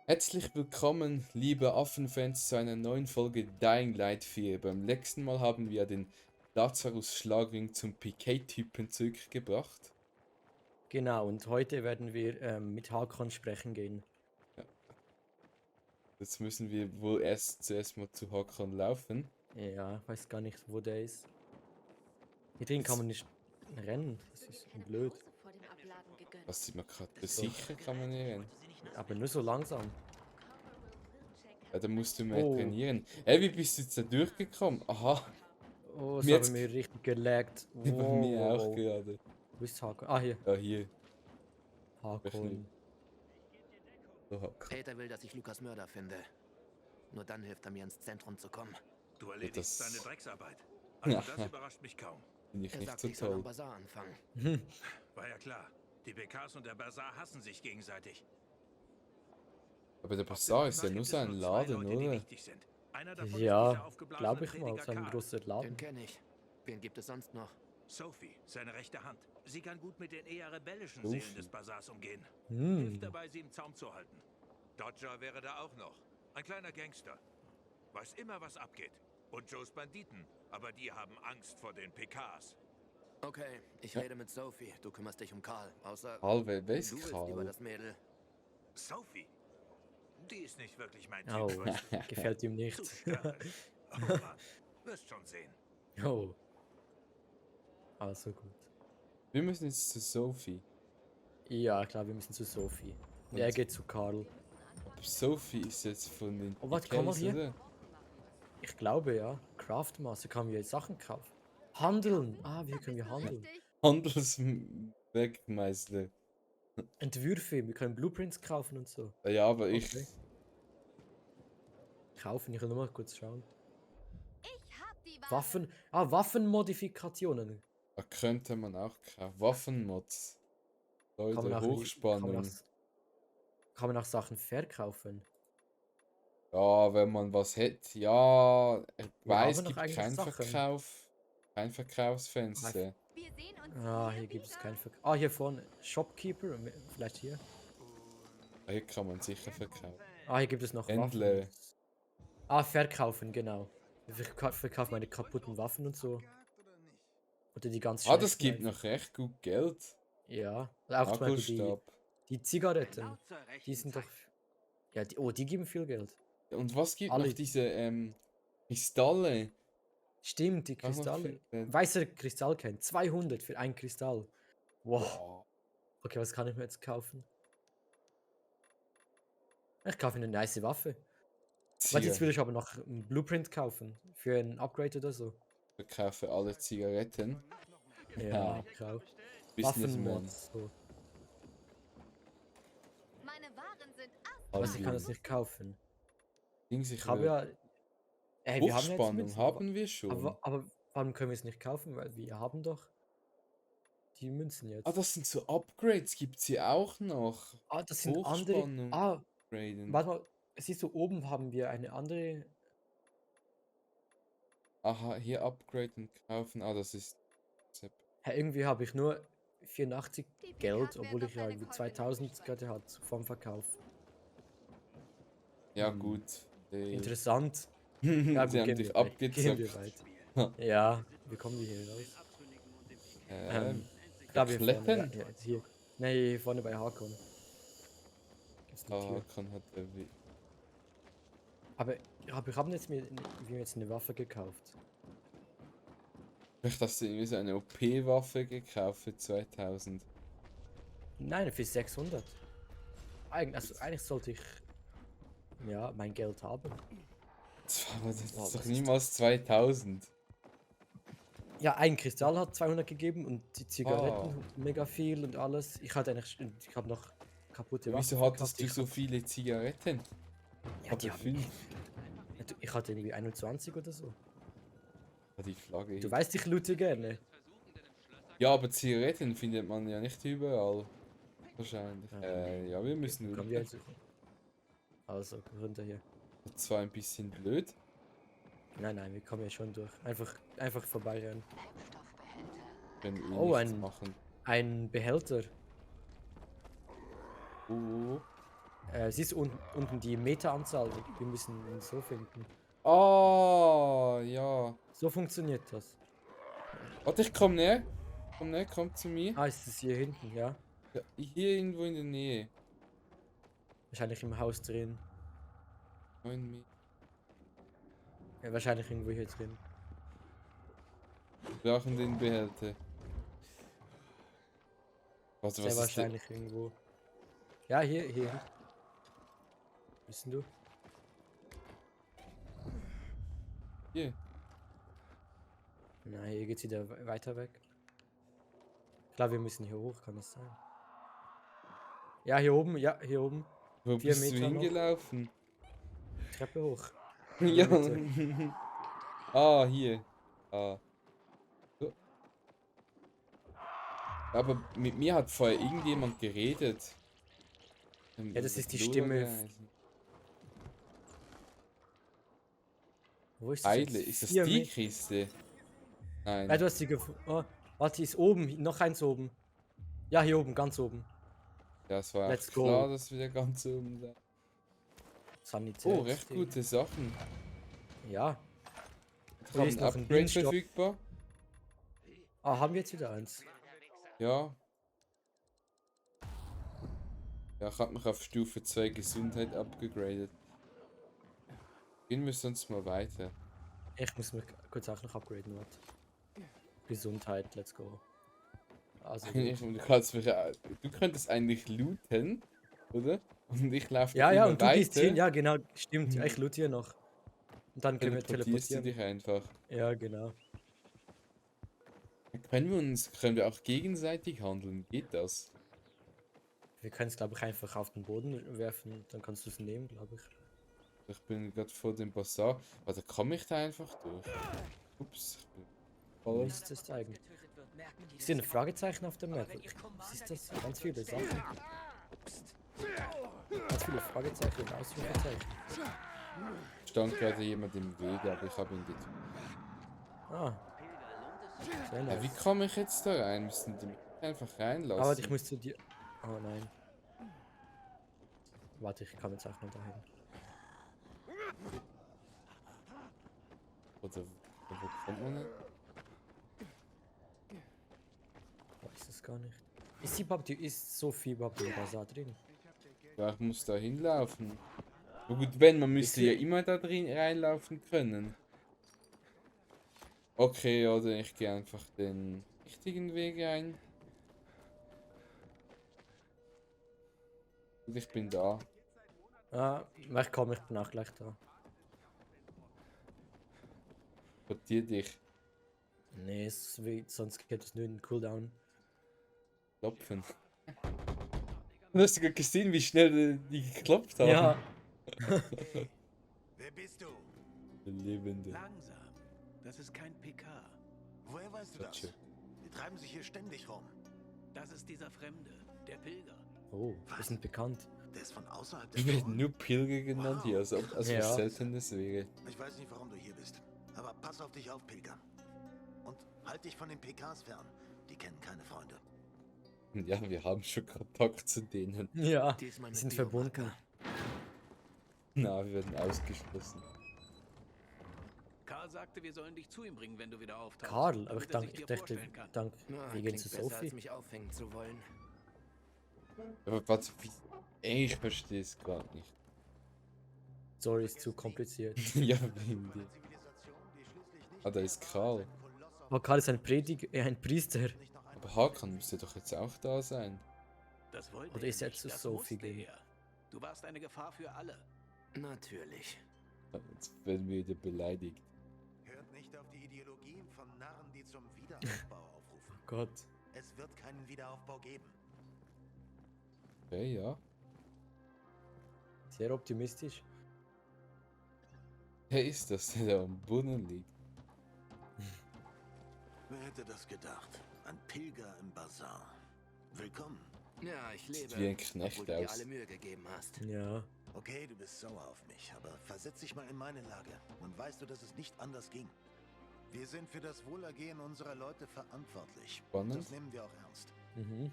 Herzlich willkommen, liebe Affenfans, zu einer neuen Folge Dying Light 4. Beim letzten Mal haben wir den Lazarus Schlagring zum PK-Typen zurückgebracht. Genau, und heute werden wir mit Hakon sprechen gehen. Jetzt müssen wir wohl zuerst mal zu Hakon laufen. Ja, weiß gar nicht, wo der ist. Hier drin kann man nicht rennen, das ist blöd. Was sieht man gerade? So. Sicher kann man nicht rennen. Aber nur so langsam. Ja, da musst du mehr Oh, trainieren. Ey, wie bist du jetzt da durchgekommen? Aha, oh, es mir hat jetzt mir richtig gelaggt. bei Wow, mir wow, auch wow. gerade. Wo ist Hakon? Ah, hier. Ja, hier. Hakon. So, Hakon. Peter will, dass ich Lukas Mörder finde. Nur dann hilft er mir, ins Zentrum zu kommen. Du erledigst das- seine Drecksarbeit. Also das Ja. überrascht mich kaum. Finde ich Er nicht sagt, so ich soll am toll. Bazar anfangen. War ja klar. Die BKs und der Bazar hassen sich gegenseitig. Aber der Auf Bazar dem ist ja Bazar nur gibt so es ein nur zwei Laden, Leute, die oder? wichtig sind. Einer davon ist dieser Ja, aufgeblasene glaube ich mal, Prediger so ein Karl. großer Den Laden. kenne ich. Wen gibt es sonst noch? Sophie, seine rechte Hand. Sie kann gut mit den eher rebellischen Sophie. Seelen des Bazars umgehen. Hm. Hilft dabei, sie im Zaum zu halten. Dodger wäre da auch noch. Ein kleiner Gangster. Weiß immer, was abgeht. Und Joes Banditen. Aber die haben Angst vor den PKs. Okay, ich rede mit Sophie. Du kümmerst dich um Karl. Außer Karl, wer ist du willst lieber Karl? das Mädel. Sophie? Die ist nicht wirklich mein Oh, Typ. weißt du? gefällt ihm Zu nicht. störrisch. Oh Mann, wirst schon sehen. Oh. Also gut. Wir müssen jetzt zu Sophie. Ja, klar, wir müssen zu Sophie. Und er geht zu Karl. Sophie ist jetzt von den Oh, warte, komm mal PKs, hier. oder? Ich glaube ja. Craftmaster kann wir Sachen kaufen. Handeln. Ah, wie können wir handeln? Handelswerkmeister. Entwürfe. Wir können Blueprints kaufen und so. Ja, aber ich. Okay. Kaufen, ich will nur mal kurz schauen. Waffen. Ah, Waffenmodifikationen. Da könnte man auch kaufen. Waffenmods. Kann man Leute, auch, Hochspannung. kann man auch Sachen verkaufen. Ja, wenn man was hätte. Ja, ich Wir weiß, haben doch gibt eigentlich keinen Sachen. Verkauf. Kein Verkaufsfenster. Ah, hier gibt es keinen Verkauf. Ah, hier vorne. Shopkeeper. Vielleicht hier. Hier kann man sicher verkaufen. Ah, hier gibt es noch Händler. Waffen. Ah, verkaufen, genau. Ich verkaufe meine kaputten Waffen und so. Oder die ganz Ah, das schlechten gibt einfach. noch recht gut Geld. Ja. Auch zum Beispiel Nagelstab. die Zigaretten. Die sind doch. Ja, die geben viel Geld. Und was gibt Alle- noch diese Kristalle? Stimmt, die Auch noch Kristalle. viel Geld. Weißer Kristallkern. 200 für ein Kristall. Wow. Boah. Okay, was kann ich mir jetzt kaufen? Ich kaufe eine nice Waffe. Warte, jetzt will ich aber noch einen Blueprint kaufen. Für ein Upgrade oder so. Verkaufe alle Zigaretten. Ja, ich auch. Businessman. Waffenmods. So. Meine Waren sind Was, ich kann das nicht kaufen. Dings, Ich habe ja. Ey, wir haben ja jetzt Hochspannung Münzen, haben wir schon. aber warum können wir es nicht kaufen? Weil wir haben doch die Münzen jetzt. Ah, das sind so Upgrades, gibt's hier auch noch. Ah, das sind andere. Hochspannung. Ah, Upgraden. warte mal. Siehst du, oben haben wir eine andere. Aha, hier upgraden, kaufen. Ah, das ist. Irgendwie habe ich nur 84 Die PKs Geld, werden obwohl doch ich ja deine irgendwie Käufe 2000 nicht gerade hatte vom Verkauf. Ja, Hm. gut. Interessant. Ja, Ja, gut, Sie haben gehen dich wir weit. Gehen wir abgezockt. weit. Ja, wie kommen wir hier raus? Ich glaube, hier vorne. Klettern? Ja, jetzt hier. Nee, hier vorne bei Hakon. Gibt's eine Tür. Kann hat er wie. Aber ich habe jetzt mir jetzt eine Waffe gekauft. Vielleicht hast du irgendwie so eine OP-Waffe gekauft für 2000. Nein, für 600. Eigentlich sollte ich ja mein Geld haben. Das ist was doch ist niemals 2000. Ja, ein Kristall hat 200 gegeben und die Zigaretten Ah. mega viel und alles. Ich habe noch kaputte Waffen. Wieso hattest verkauft. du so viele Zigaretten? Ja, Aber die haben, 5. ich hatte irgendwie 21 oder so. Die Flagge. Du hier. weißt, ich loote gerne. Ja, aber Zigaretten findet man ja nicht überall. Wahrscheinlich. Ja, wir müssen Kommen wir runter. jetzt. Also, runter hier. Das war ein bisschen blöd. Nein, wir kommen ja schon durch. Einfach vorbeirennen. Können eh Oh, nichts ein- machen. Ein Behälter. Oh. Siehst du unten die Meteranzahl? Wir müssen ihn so finden. Ah, ja. So funktioniert das. Warte, ich komm näher. Komm näher, komm zu mir. Ah, ist es hier hinten, ja? Ja, hier irgendwo in der Nähe. Wahrscheinlich im Haus drin. 9 Meter. Ja, wahrscheinlich irgendwo hier drin. Wir brauchen den Behälter. Warte, Sehr was ist der? wahrscheinlich irgendwo. Ja, hier. Wissen du? Hier. Na, hier geht's wieder weiter weg. Ich glaube, wir müssen hier hoch, kann das sein? Ja, hier oben, hier oben. Wo 4 bist du Meter noch. hingelaufen? Treppe hoch. Ja. Mitte. Ah, hier. Ah. So. Aber mit mir hat vorher irgendjemand geredet. Ja, das ist die Lola Stimme. geheißen. Wo ist das Eile, jetzt? ist das 4 die Meter. Kiste? Nein. Ja, du hast sie gefunden. Oh, warte, die ist oben. Noch eins oben. Ja, hier oben, ganz oben. Ja, es war auch Let's go. klar, dass wir ganz oben sind. Sanitär. Oh, recht gute Sachen. Ja. Ich Hier habe ist ein noch ein Upgrade Dienststoff. verfügbar. Ah, haben wir jetzt wieder eins? Ja. Ja, ich habe mich auf Stufe 2 Gesundheit abgegradet. Gehen wir sonst mal weiter. Ich muss mich kurz auch noch upgraden, warte. Gesundheit, let's go. Also, Du könntest eigentlich looten, oder? Und ich laufe ja, immer und du gehst hin, weiter. ja, genau, stimmt. Ja, ich loot hier noch. Und dann können wir Teleportierst du teleportieren. dich einfach. Ja, genau. Können wir auch gegenseitig handeln? Geht das? Wir können es, glaube ich, einfach auf den Boden werfen. Dann kannst du es nehmen, glaube ich. Ich bin gerade vor dem Bazaar. Warte, komme ich da einfach durch? Ups, ich bin Wo voll. ist das eigentlich? Ist hier ein Fragezeichen auf der Map? Was ist das? Ganz viele Sachen. Ganz viele Fragezeichen und Ausrufezeichen. Stand gerade jemand im Weg, aber ich habe ihn getroffen. Ah. Sehr Ja, wie nice. komme ich jetzt da rein? Müssen die mich einfach reinlassen? Aber ich muss zu dir. Oh nein. Warte, ich kann jetzt auch noch dahin. Oder wo kommt man denn? Weiß es gar nicht. Ist Sophie überhaupt im Bazar drin? Ja, ich muss da hinlaufen. Na gut, wenn, man müsste Ist ja sie- immer da drin reinlaufen können. Okay, oder ich gehe einfach den richtigen Weg ein. Und ich bin da. Ah, ich komme, ich bin auch gleich da. Portier dich. Nee, sonst geht es nur in den Cooldown. Klopfen. Du hast sogar gesehen, wie schnell die geklopft haben. Ja. Wer bist du? Der Lebende. Langsam. Das ist kein PK. Woher weißt du das? Gotcha. Die treiben sich hier ständig rum. Das ist dieser Fremde, der Pilger. Oh, wir sind bekannt. Der ist von außerhalb der Wir werden Mauern. nur Pilger genannt hier, als ob als Ja. was Seltenes wäre. Ich weiß nicht, warum du hier bist. Aber pass auf dich auf, Pilger. Und halt dich von den PKs fern. Die kennen keine Freunde. Ja, wir haben schon Kontakt zu denen. Ja, Diesmal wir mit sind Biomarker. verbunden. Na, wir werden ausgeschlossen. Karl sagte, wir sollen dich zu ihm bringen, wenn du wieder auftauchst. Karl, aber damit ich er sich dir dachte, vorstellen kann. wir gehen klingt zu besser, Sophie. als mich aufhängen zu wollen. Aber warte, ich verstehe es gerade nicht. Sorry, ist zu kompliziert. Ja, wegen dir. Ah, da ist Karl. Oh, Karl ist ein ein Priester. Aber Hakan müsste doch jetzt auch da sein. Das wollte Oder er ist er nicht, zu das Sophie musste gehen? er. Du warst eine Gefahr für alle. Natürlich. Jetzt werden wir wieder beleidigt. Hört nicht auf die Ideologien von Narren, die zum Wiederaufbau aufrufen. Oh Gott. Es wird keinen Wiederaufbau geben. Okay, ja. Sehr optimistisch. Wer ist das, der da am Boden liegt? Wer hätte das gedacht? Ein Pilger im Bazar. Willkommen. Ja, ich lebe. wie ein Knecht obwohl du dir aus. alle Mühe gegeben hast. Ja. Okay, du bist sauer auf mich, aber versetz dich mal in meine Lage. Dann weißt du, dass es nicht anders ging. Wir sind für das Wohlergehen unserer Leute verantwortlich. Spannend. Das nehmen wir auch ernst. Mhm.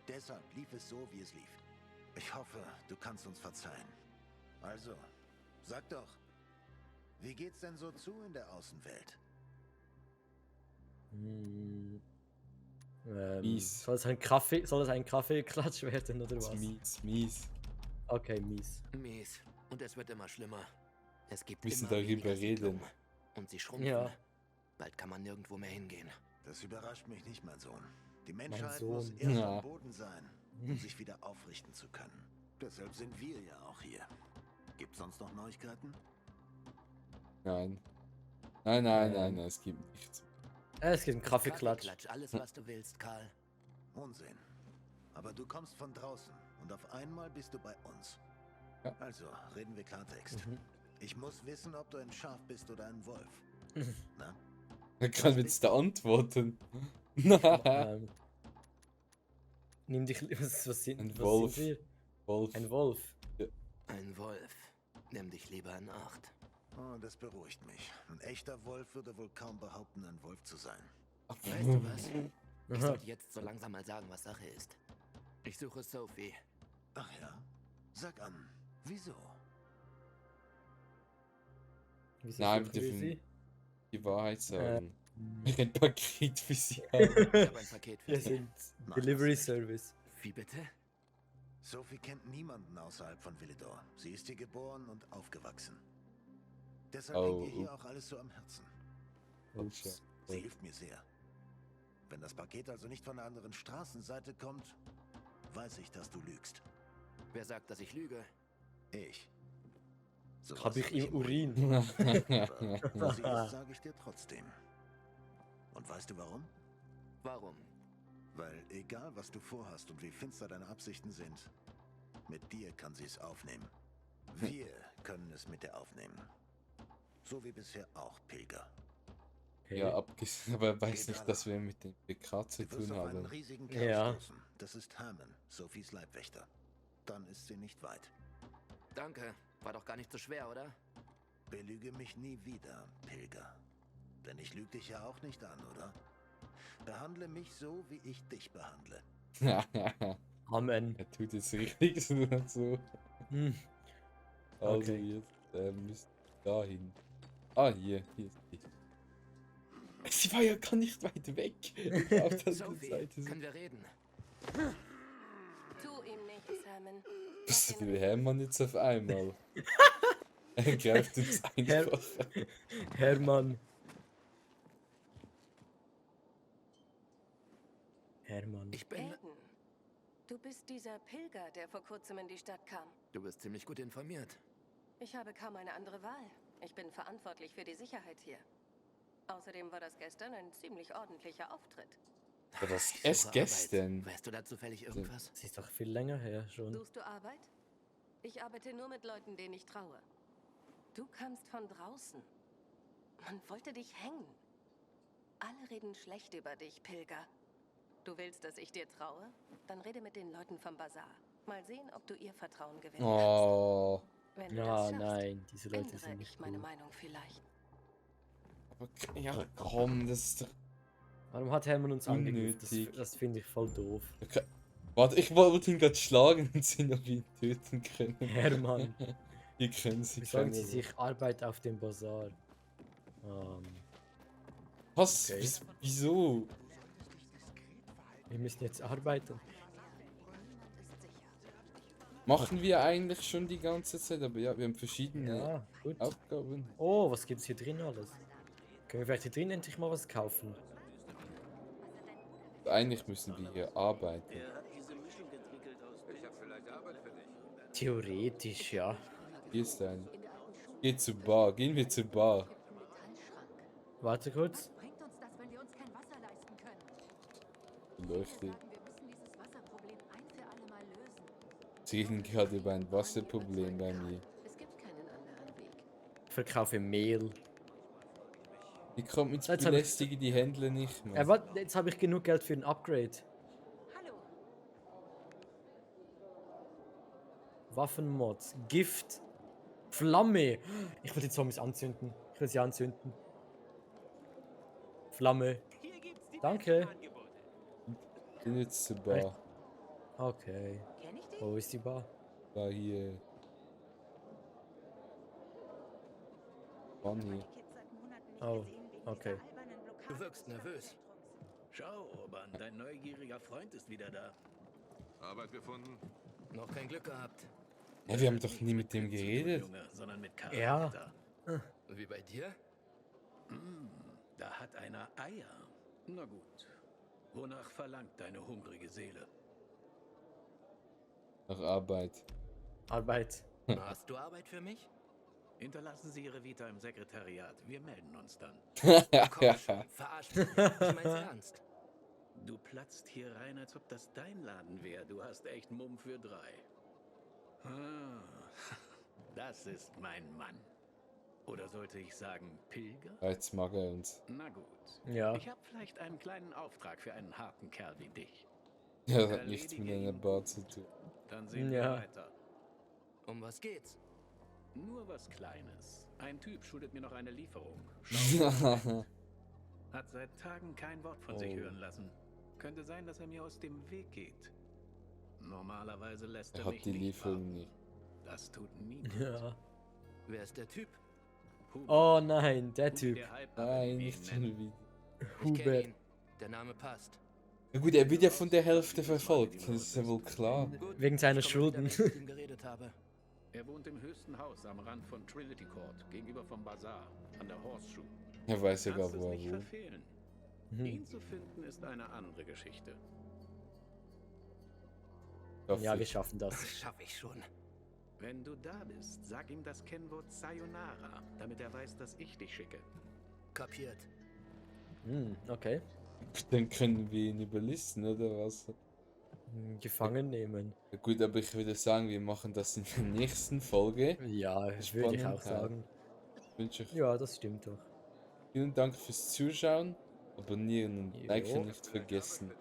Deshalb lief es so, wie es lief. Ich hoffe, du kannst uns verzeihen. Also, sag doch, wie geht's denn so zu in der Außenwelt? Mies. Soll es ein Kaffeeklatsch werden oder Das was? ist mies, mies. Okay, mies. Mies. Und es wird immer schlimmer. Es gibt Müssen immer darüber weniger reden. Siedlungen. Und sie schrumpfen. Ja. Bald kann man nirgendwo mehr hingehen. Das überrascht mich nicht, mein Sohn. Die Menschheit Sohn. muss erst Ja. am Boden sein, um sich wieder aufrichten zu können. Deshalb sind wir ja auch hier. Gibt's sonst noch Neuigkeiten? Nein. Nein, es gibt nichts. Es gibt einen Kaffeeklatsch. Alles, was du willst, Karl. Unsinn. Aber du kommst von draußen und auf einmal bist du bei uns. Ja. Also, reden wir Klartext. Ich muss wissen, ob du ein Schaf bist oder ein Wolf. Na? Er kann jetzt da antworten. Ähm, nimm dich. Was sind, Ein was Wolf. sind wir? Wolf. Ein Wolf. Ein Wolf. Nimm dich lieber in Acht. Oh, das beruhigt mich. Ein echter Wolf würde wohl kaum behaupten, ein Wolf zu sein. Weißt du was? Ich Aha. sollte jetzt so langsam mal sagen, was Sache ist. Ich suche Sophie. Ach ja? Sag an, wieso? Wieso Nein, suchen wir wir dürfen sie? die Wahrheit sagen. Äh, Ein Paket für sie haben. Ich habe ein Paket für Wir Sie. sind Mach Delivery das nicht. Service. Wie bitte? Sophie kennt niemanden außerhalb von Villedor. Sie ist hier geboren und aufgewachsen. Deshalb Oh. liegt ihr hier auch alles so am Herzen. Ups. Sie hilft mir sehr. Wenn das Paket also nicht von der anderen Straßenseite kommt, weiß ich, dass du lügst. Wer sagt, dass ich lüge? Ich. Sowas Hab ich im Urin. Aber wo sie ist, sage ich dir trotzdem. Und weißt du warum? Warum? Weil egal, was du vorhast und wie finster deine Absichten sind, mit dir kann sie es aufnehmen. Wir können es mit dir aufnehmen. So wie bisher auch, Pilger. Okay. Ja, abgesehen, aber er weiß nicht, dass wir mit dem PK zu Du wirst tun auf einen haben. riesigen Kerl Ja. stoßen. Das ist Herman, Sophies Leibwächter. Dann ist sie nicht weit. Danke. War doch gar nicht so schwer, oder? Belüge mich nie wieder, Pilger. Denn ich lüge dich ja auch nicht an, oder? Behandle mich so, wie ich dich behandle. Amen. Er tut jetzt richtig so. Hm. Also Okay. jetzt müsst dahin. Ah, hier ist die. Sie war ja gar nicht weit weg. Auf der anderen Sophie, Seite. können wir reden? Tu ihm nichts, Herman. Was Lass ihn will reden. Hermann jetzt auf einmal? Er greift uns einfach. Hermann. Hermann. Ich bin... Aiden, du bist dieser Pilger, der vor kurzem in die Stadt kam. Du bist ziemlich gut informiert. Ich habe kaum eine andere Wahl. Ich bin verantwortlich für die Sicherheit hier. Außerdem war das gestern ein ziemlich ordentlicher Auftritt. War das Ich erst suche gestern? Arbeit. Weißt du da zufällig irgendwas? Das ist doch viel länger her schon. Suchst du Arbeit? Ich arbeite nur mit Leuten, denen ich traue. Du kamst von draußen. Man wollte dich hängen. Alle reden schlecht über dich, Pilger. Du willst, dass ich dir traue? Dann rede mit den Leuten vom Bazar. Mal sehen, ob du ihr Vertrauen gewinnen Oh. kannst. Wenn du Ja, das schaffst, nein, diese Leute ändere sind ich nicht meine gut. Meinung vielleicht. Aber ja, komm, das ist doch. Warum hat Hermann uns angegriffen? Unnötig. Das finde ich voll doof. Warte, ich wollte ihn gerade schlagen und sehen, ob wir ihn töten können. Hermann. Wir können sie Wie sagen können Sie aber- sich Arbeit auf dem Bazar? Was? Okay. Wieso? Wir müssen jetzt arbeiten. Machen wir eigentlich schon die ganze Zeit, aber ja, wir haben verschiedene Ja, gut. Aufgaben. Oh, was gibt's hier drin alles? Können wir vielleicht hier drin endlich mal was kaufen? Eigentlich müssen wir hier arbeiten. Theoretisch, ja. Hier ist ein. Geh zur Bar, gehen wir zur Bar. Warte kurz. Bringt uns das, wenn wir uns kein Wasser leisten können? Leuchtet. Wir müssen dieses Wasserproblem ein für alle Mal lösen. Sie reden gerade über ein Wasserproblem bei mir. Es gibt keinen anderen Weg. Ich verkaufe Mehl. Ich komme ins Jetzt hab ich- Belästige die Händler nicht mehr. Warte, jetzt habe ich genug Geld für ein Upgrade. Hallo, Waffenmods. Gift. Flamme. Ich will die Zombies anzünden. Ich will sie anzünden. Flamme. Danke. Gehen jetzt zur Bar. Okay. Kenn ich dich? Wo ist die Bar? War hier. Wann Ich hab hier? die Kids seit Monaten nicht Oh, gesehen wegen okay. dieser albernen Blockade Du wirkst des nervös. Stadtzentrums. Schau, Urban, dein neugieriger Freund ist wieder da. Arbeit gefunden? Noch kein Glück gehabt. Ja, wir haben Das hat doch nie mit nichts dem Glück zu tun, geredet. Junge, sondern mit Ja. Charakter. Wie bei dir? Da hat einer Eier. Na gut. Wonach verlangt deine hungrige Seele? Nach Arbeit. Arbeit. Hast du Arbeit für mich? Hinterlassen Sie Ihre Vita im Sekretariat. Wir melden uns dann. Komm schon, verarsch mich. Ich mein's ernst. Du platzt hier rein, als ob das dein Laden wäre. Du hast echt Mumm für 3. Ah, das ist mein Mann. Oder sollte ich sagen Pilger? Jetzt mag er uns. Na gut. Ja. Ich habe vielleicht einen kleinen Auftrag für einen harten Kerl wie dich. Ja, das hat nichts mit einer Bar zu tun. Dann sehen Ja. wir weiter. Um was geht's? Nur was Kleines. Ein Typ schuldet mir noch eine Lieferung. Hat seit Tagen kein Wort von sich Oh. hören lassen. Könnte sein, dass er mir aus dem Weg geht. Normalerweise lässt Er er hat mich die nicht Lieferung warten. nicht. Das tut niemand. Ja. Wer ist der Typ? Hubert. Oh nein, der Hubert, Typ. der Hype-Ape, Nein, wie wir nicht ihn schon nennen. wieder. Ich kenne Hubert. ihn. Der Name passt. Ja gut, er wird ja von der Hälfte verfolgt. Das ist ja wohl klar. Gut, Wegen seiner ich komme wieder, Schulden. wenn ich mit ihm geredet habe. Er wohnt im höchsten Haus am Rand von Trinity Court, gegenüber vom Bazar, an der Horseshoe. Er weiß sogar, Kannst es wo er nicht wohnt. verfehlen. Hm. Ihn zu finden ist eine andere Geschichte. Ja, wir schaffen das. Das schaffe ich schon. Wenn du da bist, sag ihm das Kennwort Sayonara, damit er weiß, dass ich dich schicke. Kapiert. Okay. Dann können wir ihn überlisten, oder was? Gefangen nehmen. Ja gut, aber ich würde sagen, wir machen das in der nächsten Folge. Ja, würde ich auch Spannend, sagen. Ich wünsche euch Ja, das stimmt doch. vielen Dank fürs Zuschauen. Abonnieren und Jo. liken nicht vergessen.